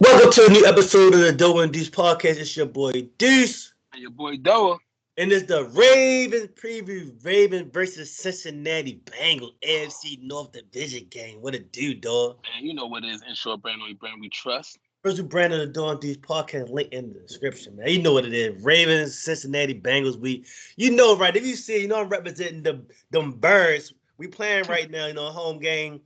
Welcome to a new episode of the Doe and Deuce podcast. It's your boy Deuce. And your boy Doa. And it's the Ravens preview. Ravens versus Cincinnati Bengals AFC North Division game. What a do, dog. And you know what it is. INSURED brand, only brand we trust. First, we brand the Doe and Deuce podcast link in the description, man. You know what it is. Ravens, Cincinnati Bengals. You know, right? If you see, I'm representing them birds. We playing right now, home game.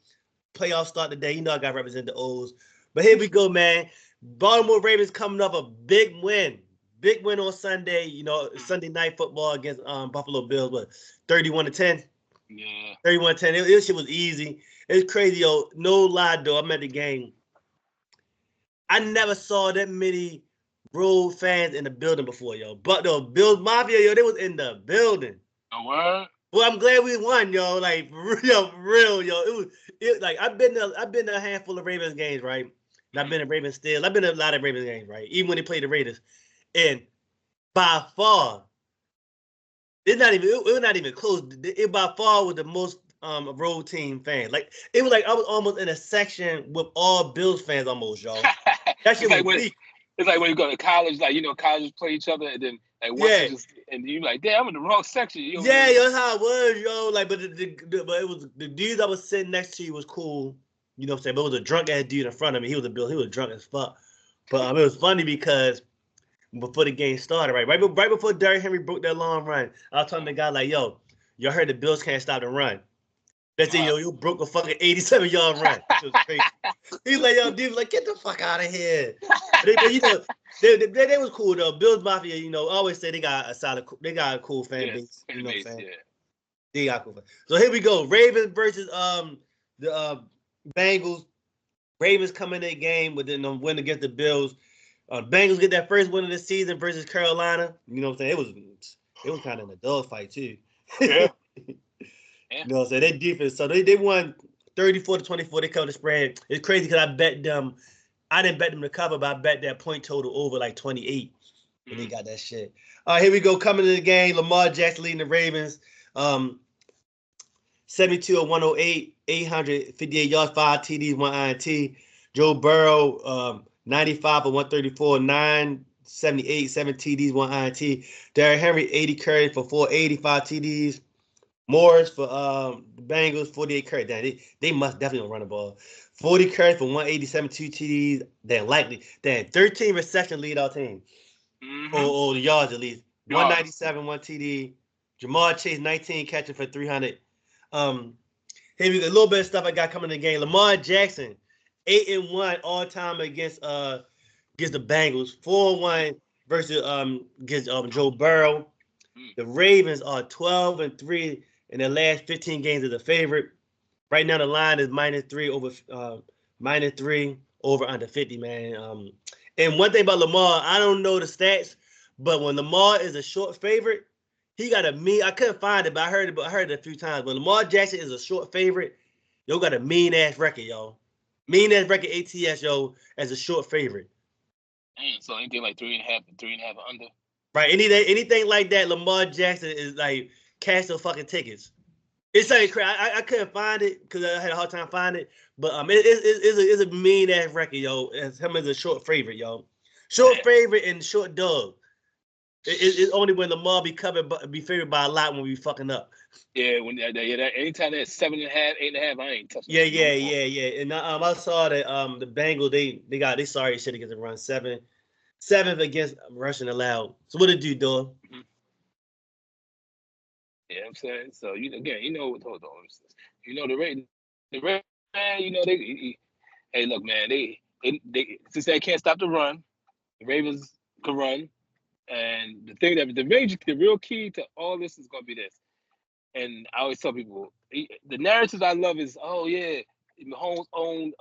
Playoffs start today. I got to represent the O's. But here we go, man. Baltimore Ravens coming off a big win. Big win on Sunday, Sunday night football against Buffalo Bills, but 31-10. Yeah. 31-10. This shit was easy. It's crazy, yo. No lie, though. I'm at the game. I never saw that many road fans in the building before, yo. But the Bills Mafia, yo, they was in the building. A word? Well, I'm glad we won, yo. Like, real, yo. It like I've been to a handful of Ravens games, right? And I've been to Ravens still. I've been to a lot of Ravens games, right? Even when they played the Raiders. And by far, it was not even close. It by far was the most road team fans. Like, it was like I was almost in a section with all Bills fans almost, y'all. That shit was weak. It's like when you go to college, colleges play each other, and then and you're like, damn, I'm in the wrong section. Yo, that's how it was, yo. Like, but but it was the dude that was sitting next to you was cool. You know what I'm saying? But it was a drunk ass dude in front of me. He was drunk as fuck. But it was funny because before the game started, right before Derrick Henry broke that long run, I was telling the guy like, yo, y'all heard the Bills can't stop the run. That's it, yo, you broke a fucking 87-yard run. It was crazy. He's like, yo, dude, like, get the fuck out of here. They was cool though. Bills Mafia, I always say they got a cool fan base. You know what I'm saying? Yeah. They got cool. So here we go. Ravens versus the Bengals. Ravens come in that game with the win against the Bills. Bengals get that first win of the season versus Carolina. You know what I'm saying? It was kind of a dogfight too. Yeah. You know what I'm saying? They defense. So they won 34-24. They covered the spread. It's crazy because I bet them. I didn't bet them to cover, but I bet that point total over like 28. And they got that shit. All right, here we go. Coming to the game, Lamar Jackson leading the Ravens. 72 of 108, 858 yards, 5 TDs, 1 INT. Joe Burrow, 95 of 134, 978, 7 TDs, 1 INT. Derrick Henry, 80 carries for 485 TDs. Morris for the Bengals, 48 carries. Damn, they must definitely run the ball. 40 carries for 187, 2 TDs. Damn, likely. Damn, 13 reception lead our team. Or the yards at least. 197, 1 TD. Jamar Chase, 19 catching for 300. Here we go. A little bit of stuff I got coming in the game. Lamar Jackson, 8-1 all time against the Bengals. 4-1 versus against Joe Burrow. The Ravens are 12-3 in their last 15 games as a favorite. Right now the line is -3 over under 50, man. And one thing about Lamar, I don't know the stats, but when Lamar is a short favorite, he got a mean. I couldn't find it, but I heard it a few times. When Lamar Jackson is a short favorite, yo got a mean ass record, yo. Mean ass record ATS, yo, as a short favorite. So anything like 3.5 under. Right, anything like that, Lamar Jackson is like cash those fucking tickets. It's like I couldn't find it because I had a hard time finding it, but it's a mean ass record, yo. As him as a short favorite, yo. Short favorite and short dog. It's only when Lamar be favored by a lot when we fucking up. Yeah, anytime that's 7.5, 8.5, I ain't touching. Yeah. And I saw that the Bengals they sorry shit against the run 7th against rushing allowed. So what did you do? Yeah, I'm saying. So hold on. The Ravens, hey, look, man, they since they can't stop the run, the Ravens can run, and the thing that the real key to all this is gonna be this. And I always tell people the narratives I love is, oh yeah, Mahomes owned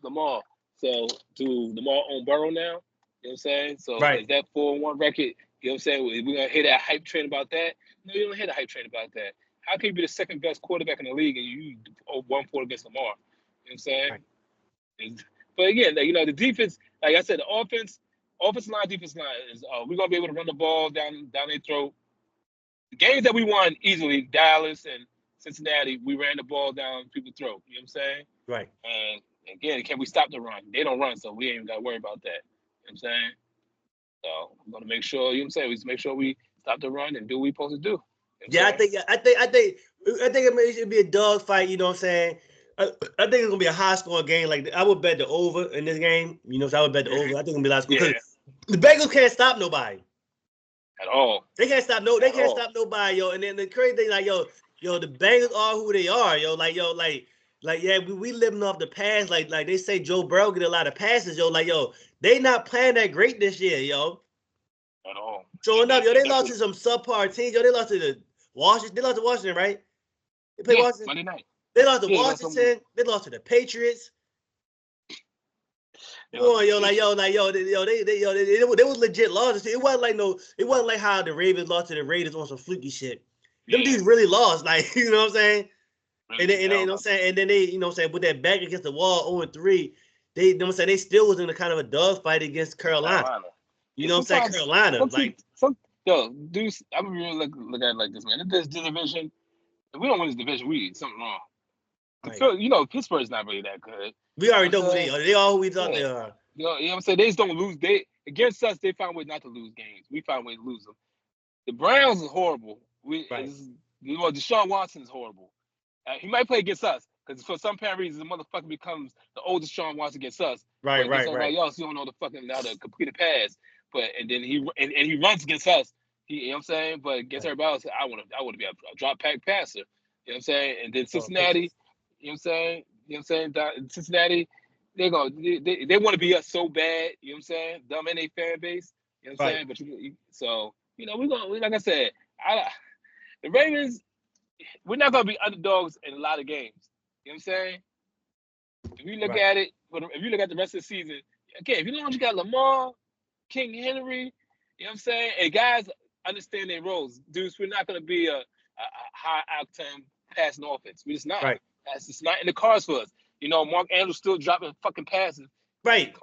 Lamar, so do Lamar own Burrow now? You know what I'm saying? So is that 4-1 record? You know what I'm saying? We're gonna hear that hype train about that. No, you don't hear the hype train about that. How can you be the second best quarterback in the league and you 1-4 against Lamar? You know what I'm saying? Right. But again, the defense, like I said, the offensive line, defense line is we're gonna be able to run the ball down their throat. The games that we won easily, Dallas and Cincinnati, we ran the ball down people's throat. You know what I'm saying? Right. And Again, can we stop the run? They don't run, so we ain't even got to worry about that. You know what I'm saying? So I'm gonna make sure, you know what I'm saying, we make sure we stop the run and do what we supposed to do. You know Yeah, I think it should be a dog fight. You know what I'm saying? I think it's gonna be a high scoring game. Like I would bet the over in this game. You know, so I would bet the over. I think it's gonna be a lot of score because the Bengals can't stop nobody at all. They can't stop stop nobody, yo. And then the crazy thing, like yo, the Bengals are who they are, yo. Like yeah, we living off the past. Like they say Joe Burrow get a lot of passes, yo. Like yo, they not playing that great this year, yo. At all. Showing up, yo. They lost to some subpar teams, yo. They lost to the Washington. They lost to Washington, right? They played Washington Monday night. They lost to Washington. They lost to the Patriots. Boy, they was legit losses. It wasn't like how the Ravens lost to the Raiders on some fluky shit. Them dudes really lost, like you know what I'm saying. And then, you know what I'm saying, and then they, you know what I'm saying, with that back against the wall 0-3, they, you know what I'm saying, they still was in a kind of a dogfight against Carolina. You know what I'm saying, Carolina. Dudes, I'm really look at it like this, man. If this division, if we don't win this division, we something wrong. Right. You know, Pittsburgh's not really that good. We already know who they are. They are who we thought they are. You know what I'm saying? They just don't lose. They against us, they find a way not to lose games. We find a way to lose them. The Browns is horrible. Deshaun Watson is horrible. He might play against us because for some apparent reason, the motherfucker becomes the oldest Deshaun Watson against us. Right. Everybody else, you don't know the fucking how to complete a pass. But and then he runs against us. You know what I'm saying? But against everybody else, I want to be a drop back passer. You know what I'm saying? And then Cincinnati, you know what I'm saying? You know what I'm saying? Cincinnati, they want to be us so bad. You know what I'm saying? Dumb in a fan base. You know what I'm saying? But we're gonna, like I said, the Ravens, we're not gonna be underdogs in a lot of games. You know what I'm saying? If you look at it, if you look at the rest of the season, again, if you know you got Lamar, King Henry, you know what I'm saying, and guys understand their roles. Dudes, we're not gonna be a high octane passing offense. We're just not. Right. That's just not in the cards for us. You know, Mark Andrews still dropping fucking passes. Right.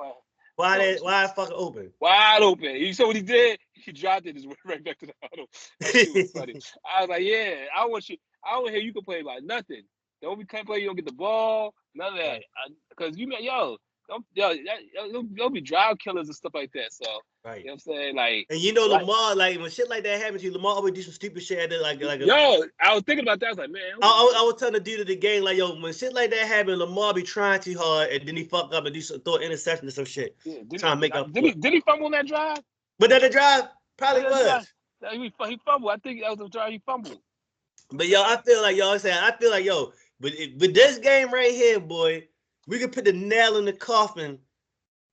Wide fucking open. Wide open. You saw what he did? He dropped it, just went right back to the huddle. That shit was funny. I was like, yeah, I want to hear you complain about nothing. Don't be complaining you don't get the ball, none of that. Because they'll be drive killers and stuff like that. So, you know what I'm saying? Like, and you know, Lamar, like when shit like that happens to you, Lamar always do some stupid shit. I was thinking about that. I was like, man. I was telling the dude at the game, like, yo, when shit like that happen, Lamar be trying too hard, and then he fuck up and throw an interception or some shit. Yeah, trying to make up. Did he fumble on that drive? But that the drive probably was. He fumbled. I think that was the drive he fumbled. But yo, I feel like but with this game right here, boy, we can put the nail in the coffin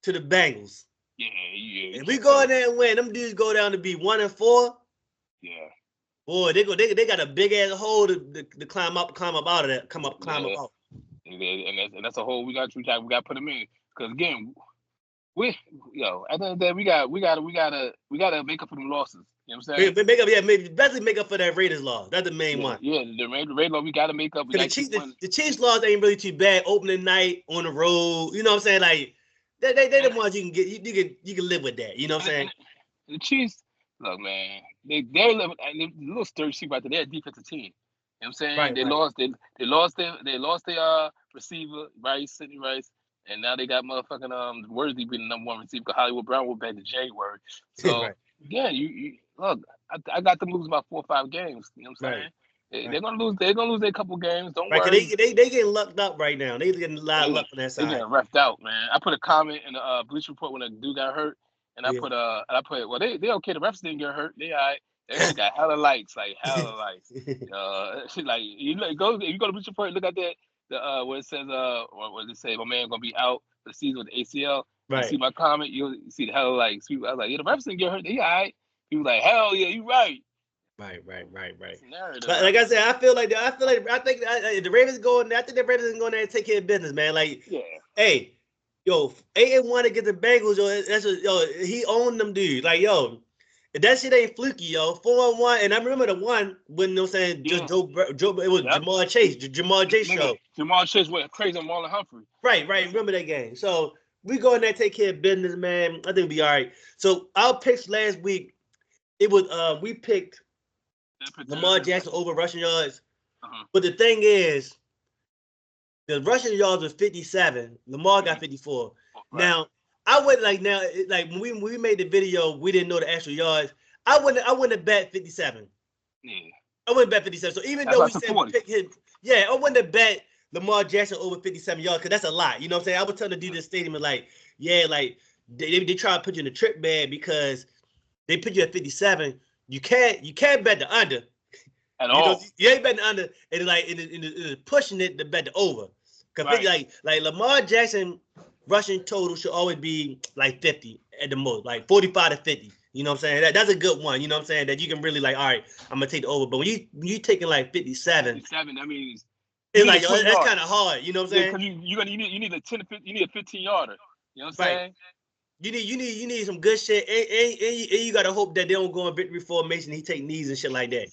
to the Bengals. Yeah. If we go in there and win, them dudes go down to be 1-4. Yeah. Boy, they got a big ass hole to climb up out of that. Climb up out. And that's a hole we got to put them in. Because again, at the end of the day, we gotta make up for them losses. You know what I'm saying? Basically make up for that Raiders loss. That's the main one. Yeah, the Raiders loss, we gotta make up. The Chiefs loss ain't really too bad. Opening night on the road, you know what I'm saying? Like they the ones you can get. You can live with that. You know what I'm saying? The Chiefs, look, man, they're a little stir sheep out there. They're a defensive team. You know what I'm saying? They lost their receiver, Sidney Rice. And now they got motherfucking Worthy being the #1 receiver because Hollywood Brown went back to January. So again, you look, I got them losing about 4 or 5 games. You know what I'm saying? They're gonna lose. They're gonna lose a couple games. Don't worry. They getting lucked up right now. They getting a lot of luck on that side. They getting roughed out, man. I put a comment in the Bleacher Report when a dude got hurt, and I put well they okay. The refs didn't get hurt. They all right. They got hella likes, like hella likes. Like you go if you go to Bleacher Report, look at that. Where it says what does it say? My man gonna be out for the season with the ACL. You see my comment, you'll see the hell like I was like, yeah, the refs didn't get hurt. They all right. He was like, hell yeah, you right. Right. But like I said, I think the Ravens going. I think the Ravens going there and take care of business, man. Like, hey, yo, 8-1 against the Bengals, he owned them dudes. Like, yo. If that shit ain't fluky, yo, 4-1, and I remember the one when you know what I'm saying, just Joe, it was Jamar Chase, Jamar Chase show. Jamar Chase went crazy on Marlon Humphrey. Right. Remember that game. So we go in there, take care of business, man. I think we'll be all right. So our picks last week, it was we picked Lamar Jackson over rushing yards. But the thing is, The rushing yards was 57. Lamar got 54. Right. Now, I would like when we made the video, we didn't know the actual yards. I wouldn't have bet 57. Yeah. I wouldn't bet 57. So even though we said pick him, I wouldn't have bet Lamar Jackson over 57 yards because that's a lot. You know what I'm saying? I was telling the dude in the stadium like they try to put you in the trick bag because they put you at 57. You can't bet the under. At all. You ain't betting under, and it's pushing it to bet the over. Because like Lamar Jackson rushing total should always be like 50 at the most, like 45 to 50. You know what I'm saying? That's a good one. You know what I'm saying? That you can really like, all right, I'm gonna take the over. But when you taking like 57, that means it's like that's kind of hard. You know what I'm saying? Because you need a 10 you need a 15 yarder. You know what I'm saying? You need some good shit, and you gotta hope that they don't go in victory formation. He take knees and shit like that.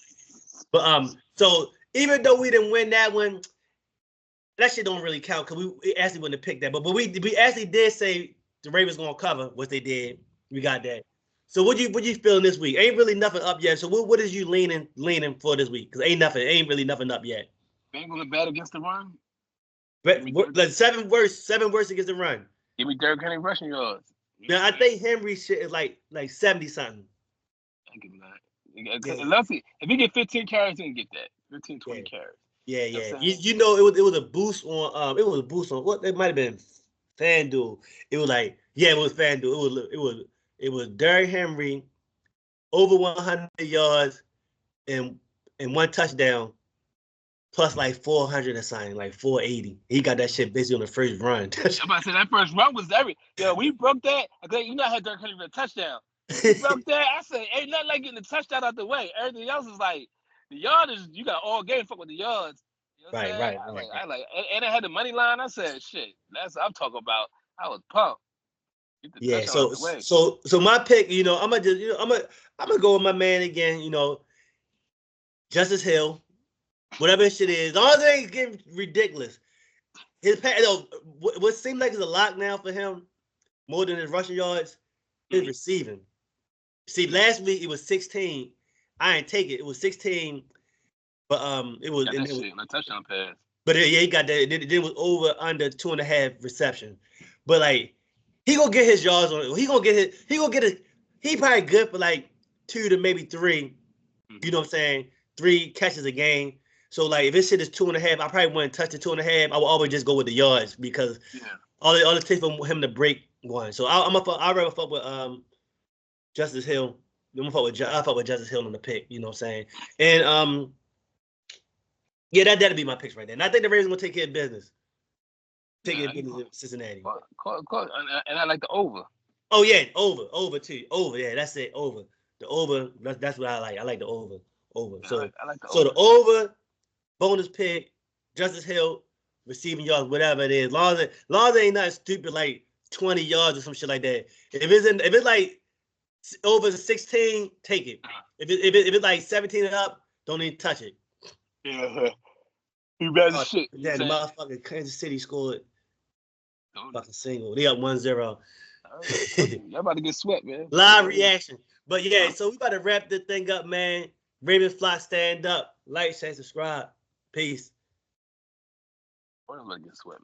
But so even though we didn't win that one, that shit don't really count because we actually wouldn't have picked that. But we actually did say the Ravens gonna cover, what they did. We got that. So what you feeling this week? Ain't really nothing up yet. So what is you leaning for this week? Because ain't really nothing up yet. Bengals are bad against the run. But like seven worst against the run. Give me Derrick Henry rushing yards. Now I think Henry shit is like 70 something. I give him that. Unless if he get 15 carries, he can get that. 15, 20 carries. Yeah. You know it was a boost on what it might have been FanDuel. It was like it was FanDuel. It was Derrick Henry over 100 yards and one touchdown plus like 400 or something, like 480. He got that shit basically on the first run. I'm about to say that first run was we broke that. I had Derrick Henry for a touchdown. We broke that. I said, ain't nothing like getting the touchdown out the way. Everything else is like the yardage. You got all game fuck with the yards. You know what I'm saying? Right. And I had the money line. I said, shit. That's what I'm talking about. I was pumped. Yeah. So my pick, I'm gonna go with my man again. Justice Hill, whatever his shit is. All they ain't getting ridiculous. What seems like it's a lock now for him, more than his rushing yards, his receiving. See, last week it was 16. I ain't take it. It was 16, but it was a touchdown pass. But he got that. It was over under 2.5 reception. But like he gonna get his yards on it. He probably good for like 2 to maybe 3. You know what I'm saying? 3 catches a game. So like if his shit is 2.5, I probably wouldn't touch the 2.5. I would always just go with the yards because all it takes for him to break one. So I'd rather fuck with Justice Hill. I fuck with Justice Hill on the pick. You know what I'm saying? And that'd be my picks right there. And I think the Ravens gonna take care of business. Take care of business in Cincinnati. And I like the over. Oh yeah, over too. Over, yeah, that's it. Over. The over. That's what I like. I like the over. Yeah, so I like the over. So the over, bonus pick, Justice Hill, receiving yards, whatever it is. Long as it ain't nothing stupid like 20 yards or some shit like that. If it's like over 16, take it. If it's like 17 and up, don't even touch it. Yeah. You better shit. Yeah, the motherfucking Kansas City scored fucking single. They up 1-0. Y'all about to get swept, man. Live reaction. But yeah, so we about to wrap this thing up, man. Ravens Flock, stand up. Like, share, subscribe. Peace. I'm about to get swept, man.